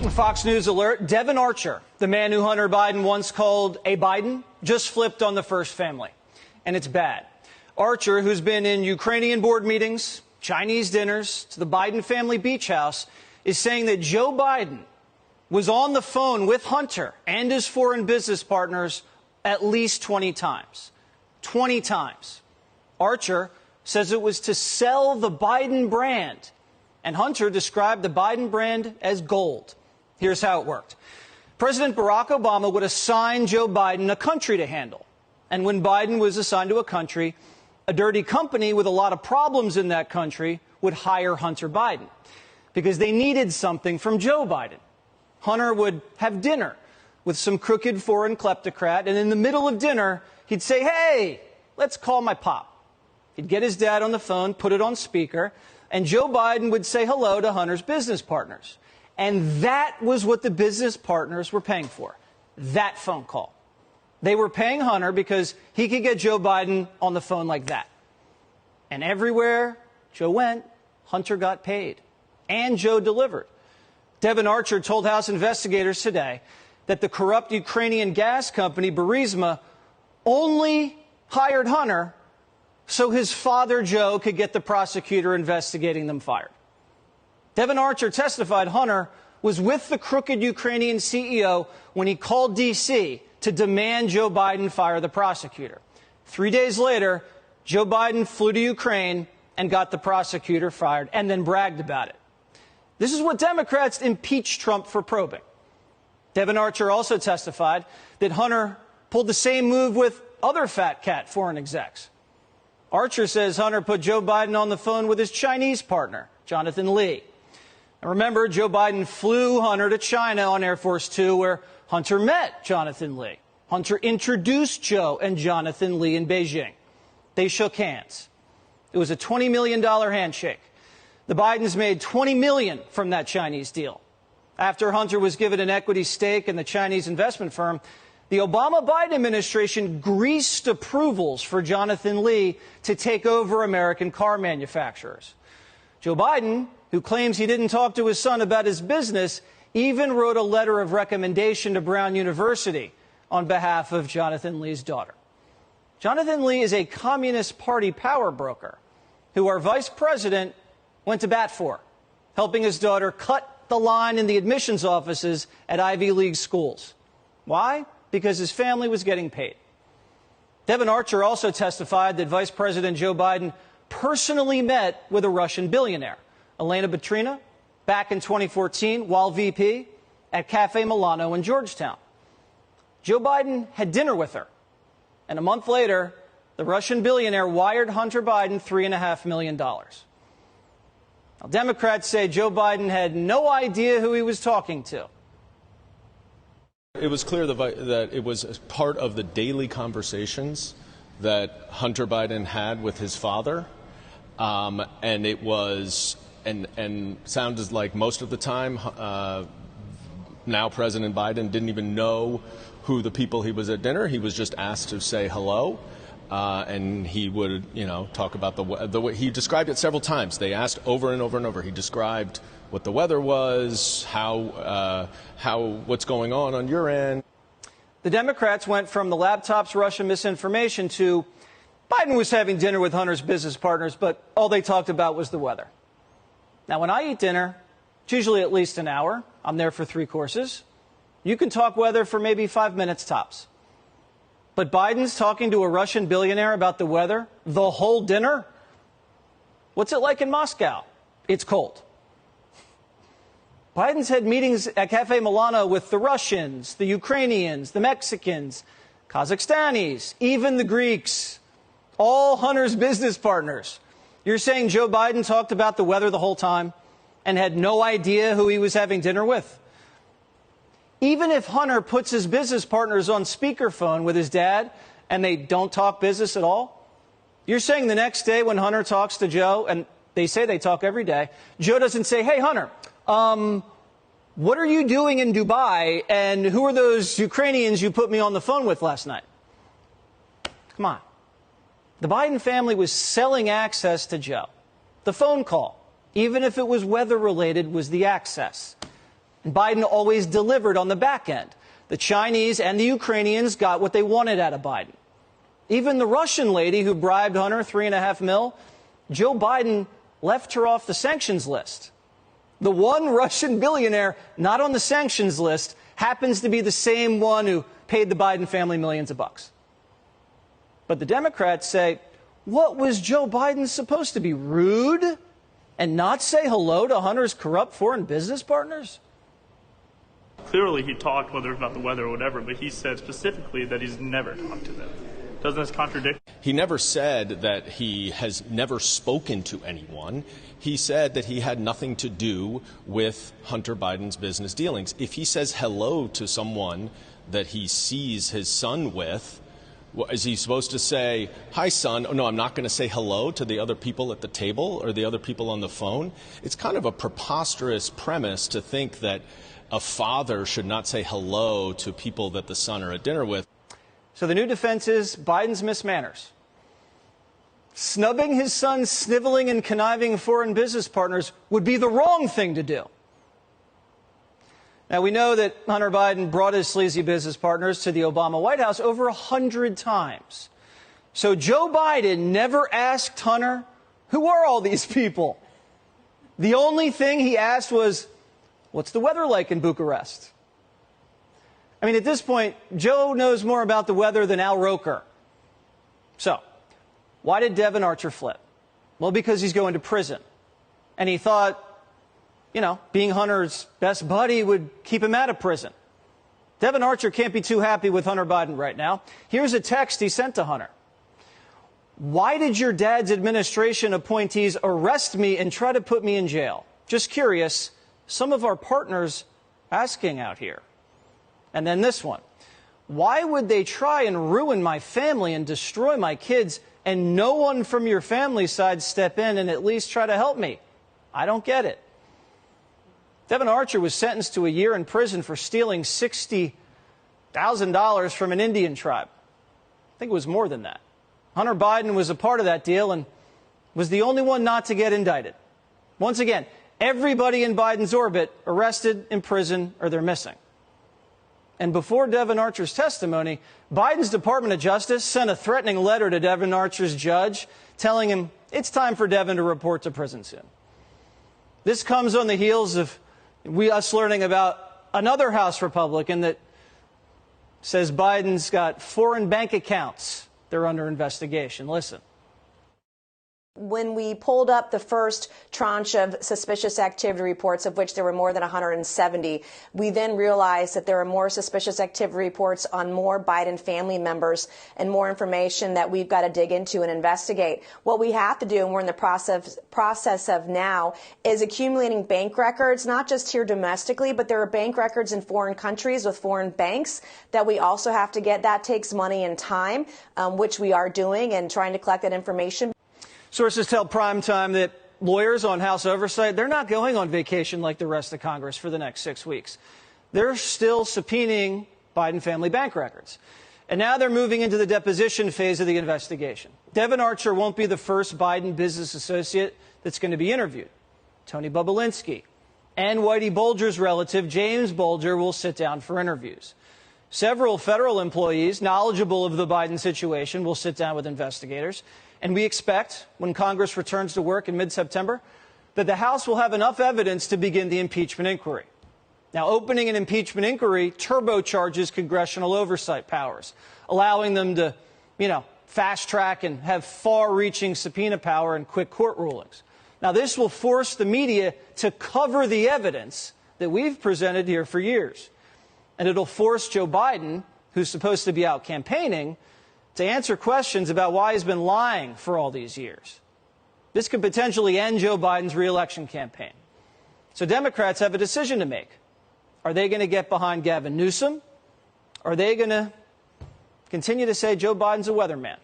Fox News alert, Devon Archer, the man who Hunter Biden once called a Biden, just flipped on the first family. And it's bad. Archer, who's been in Ukrainian board meetings, Chinese dinners, to the Biden family beach house, is saying that Joe Biden was on the phone with Hunter and his foreign business partners at least 20 times. 20 times. Archer says it was to sell the Biden brand. And Hunter described the Biden brand as gold. Here's how it worked. President Barack Obama would assign Joe Biden a country to handle. And when Biden was assigned to a country, a dirty company with a lot of problems in that country would hire Hunter Biden because they needed something from Joe Biden. Hunter would have dinner with some crooked foreign kleptocrat, and in the middle of dinner, he'd say, "Hey, let's call my pop." He'd get his dad on the phone, put it on speaker, and Joe Biden would say hello to Hunter's business partners. And that was what the business partners were paying for, that phone call. They were paying Hunter because he could get Joe Biden on the phone like that. And everywhere Joe went, Hunter got paid. And Joe delivered. Devon Archer told House investigators today that the corrupt Ukrainian gas company, Burisma, only hired Hunter so his father, Joe, could get the prosecutor investigating them fired. Devon Archer testified Hunter was with the crooked Ukrainian CEO when he called D.C. to demand Joe Biden fire the prosecutor. 3 days later, Joe Biden flew to Ukraine and got the prosecutor fired and then bragged about it. This is what Democrats impeached Trump for probing. Devon Archer also testified that Hunter pulled the same move with other fat cat foreign execs. Archer says Hunter put Joe Biden on the phone with his Chinese partner, Jonathan Lee. And remember, Joe Biden flew Hunter to China on Air Force Two, where Hunter met Jonathan Lee. Hunter introduced Joe and Jonathan Lee in Beijing. They shook hands. It was a $20 million handshake. The Bidens made $20 million from that Chinese deal. After Hunter was given an equity stake in the Chinese investment firm, the Obama-Biden administration greased approvals for Jonathan Lee to take over American car manufacturers. Joe Biden, who claims he didn't talk to his son about his business, even wrote a letter of recommendation to Brown University on behalf of Jonathan Lee's daughter. Jonathan Lee is a Communist Party power broker who our vice president went to bat for, helping his daughter cut the line in the admissions offices at Ivy League schools. Why? Because his family was getting paid. Devon Archer also testified that Vice President Joe Biden personally met with a Russian billionaire, Elena Batrina, back in 2014 while VP at Cafe Milano in Georgetown. Joe Biden had dinner with her, and a month later, the Russian billionaire wired Hunter Biden $3.5 million. Now, Democrats say Joe Biden had no idea who he was talking to. It was clear that it was part of the daily conversations that Hunter Biden had with his father, and it was and sounded like most of the time now President Biden didn't even know who the people he was at dinner. He was just asked to say hello, and he would talk about the way he described it several times. They asked over and over and over. He described what the weather was, what's going on your end. The Democrats went from the laptop's Russian misinformation to Biden was having dinner with Hunter's business partners, but all they talked about was the weather. Now, when I eat dinner, it's usually at least an hour. I'm there for 3 courses. You can talk weather for maybe 5 minutes tops. But Biden's talking to a Russian billionaire about the weather the whole dinner? What's it like in Moscow? It's cold. Biden's had meetings at Cafe Milano with the Russians, the Ukrainians, the Mexicans, Kazakhstanis, even the Greeks, all Hunter's business partners. You're saying Joe Biden talked about the weather the whole time and had no idea who he was having dinner with? Even if Hunter puts his business partners on speakerphone with his dad and they don't talk business at all, you're saying the next day when Hunter talks to Joe, and they say they talk every day, Joe doesn't say, "Hey, Hunter, what are you doing in Dubai, and who are those Ukrainians you put me on the phone with last night?" Come on. The Biden family was selling access to Joe. The phone call, even if it was weather-related, was the access. And Biden always delivered on the back end. The Chinese and the Ukrainians got what they wanted out of Biden. Even the Russian lady who bribed Hunter $3.5 million, Joe Biden left her off the sanctions list. The one Russian billionaire not on the sanctions list happens to be the same one who paid the Biden family millions of bucks. But the Democrats say, what was Joe Biden supposed to be, rude and not say hello to Hunter's corrupt foreign business partners? Clearly he talked, whether about the weather or whatever, but he said specifically that he's never talked to them. Doesn't this contradict? He never said that he has never spoken to anyone. He said that he had nothing to do with Hunter Biden's business dealings. If he says hello to someone that he sees his son with, is he supposed to say, hi, son? Oh, no, I'm not going to say hello to the other people at the table or the other people on the phone? It's kind of a preposterous premise to think that a father should not say hello to people that the son are at dinner with. So the new defense is Biden's missed manners. Snubbing his son's sniveling and conniving foreign business partners would be the wrong thing to do. Now, we know that Hunter Biden brought his sleazy business partners to the Obama White House over 100 times. So Joe Biden never asked Hunter, who are all these people? The only thing he asked was, what's the weather like in Bucharest? I mean, at this point, Joe knows more about the weather than Al Roker. So, why did Devon Archer flip? Well, because he's going to prison. And he thought, you know, being Hunter's best buddy would keep him out of prison. Devon Archer can't be too happy with Hunter Biden right now. Here's a text he sent to Hunter. Why did your dad's administration appointees arrest me and try to put me in jail? Just curious, some of our partners asking out here. And then this one. Why would they try and ruin my family and destroy my kids and no one from your family side step in and at least try to help me? I don't get it. Devon Archer was sentenced to a year in prison for stealing $60,000 from an Indian tribe. I think it was more than that. Hunter Biden was a part of that deal and was the only one not to get indicted. Once again, everybody in Biden's orbit arrested, in prison, or they're missing. And before Devon Archer's testimony, Biden's Department of Justice sent a threatening letter to Devon Archer's judge telling him it's time for Devon to report to prison soon. This comes on the heels of us learning about another House Republican that says Biden's got foreign bank accounts. They're under investigation. Listen. When we pulled up the first tranche of suspicious activity reports, of which there were more than 170, we then realized that there are more suspicious activity reports on more Biden family members and more information that we've got to dig into and investigate. What we have to do, and we're in the process of now, is accumulating bank records, not just here domestically, but there are bank records in foreign countries with foreign banks that we also have to get. That takes money and time, which we are doing and trying to collect that information. Sources tell Primetime that lawyers on House oversight, they're not going on vacation like the rest of Congress for the next 6 weeks. They're still subpoenaing Biden family bank records. And now they're moving into the deposition phase of the investigation. Devon Archer won't be the first Biden business associate that's going to be interviewed. Tony Bobulinski and Whitey Bulger's relative, James Bulger, will sit down for interviews. Several federal employees knowledgeable of the Biden situation will sit down with investigators. And we expect, when Congress returns to work in mid-September, that the House will have enough evidence to begin the impeachment inquiry. Now, opening an impeachment inquiry turbocharges congressional oversight powers, allowing them to, fast track and have far-reaching subpoena power and quick court rulings. Now, this will force the media to cover the evidence that we've presented here for years. And it'll force Joe Biden, who's supposed to be out campaigning, to answer questions about why he's been lying for all these years. This could potentially end Joe Biden's reelection campaign. So Democrats have a decision to make. Are they going to get behind Gavin Newsom? Or are they going to continue to say Joe Biden's a weatherman?